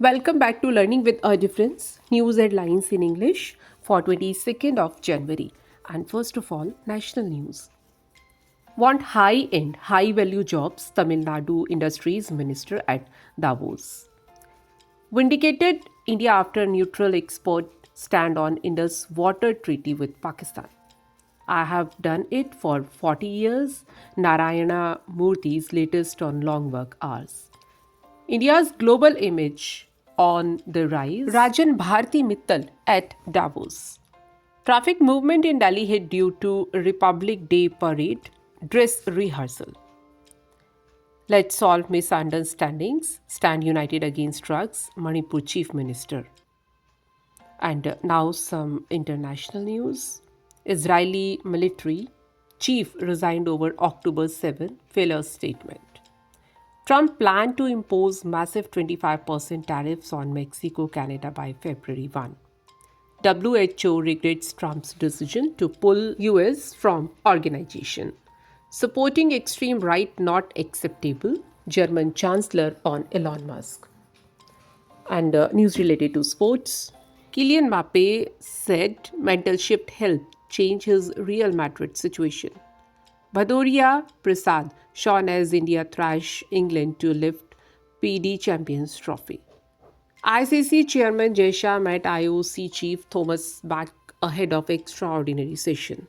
Welcome back to Learning with a Difference, news headlines in English for 22nd of January. And first of all, national news. Want high-end, high-value jobs, Tamil Nadu Industries Minister at Davos. Vindicated India after neutral expert stand on Indus Water Treaty with Pakistan. I have done it for 40 years, Narayana Murthy's latest on long work hours. India's global image on the rise. Rajan Bharti Mittal at Davos. Traffic movement in Delhi hit due to Republic Day parade dress rehearsal. Let's solve misunderstandings. Stand united against drugs. Manipur Chief Minister. And now some international news. Israeli military chief resigned over October 7 failure statement. Trump planned to impose massive 25% tariffs on Mexico, Canada by February 1. WHO regrets Trump's decision to pull US from organization. Supporting extreme right not acceptable, German Chancellor on Elon Musk. And news related to sports. Kylian Mbappe said mental shift helped change his Real Madrid situation. Bhadoria Prasad shone as India thrash England to lift PD Champions Trophy. ICC Chairman Jay Shah met IOC Chief Thomas Bach ahead of extraordinary session.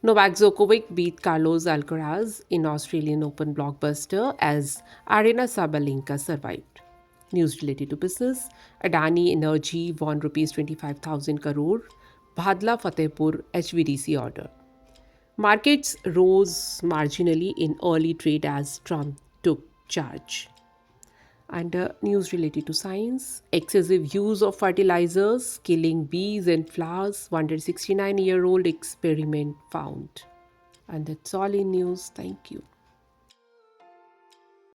Novak Djokovic beat Carlos Alcaraz in Australian Open blockbuster as Arena Sabalenka survived. News related to business. Adani Energy won rupees 25,000 crore Bhadla Fatehpur HVDC order. Markets rose marginally in early trade as Trump took charge. And news related to science. Excessive use of fertilizers killing bees and flowers. 169-year-old experiment found. And that's all in news. Thank you.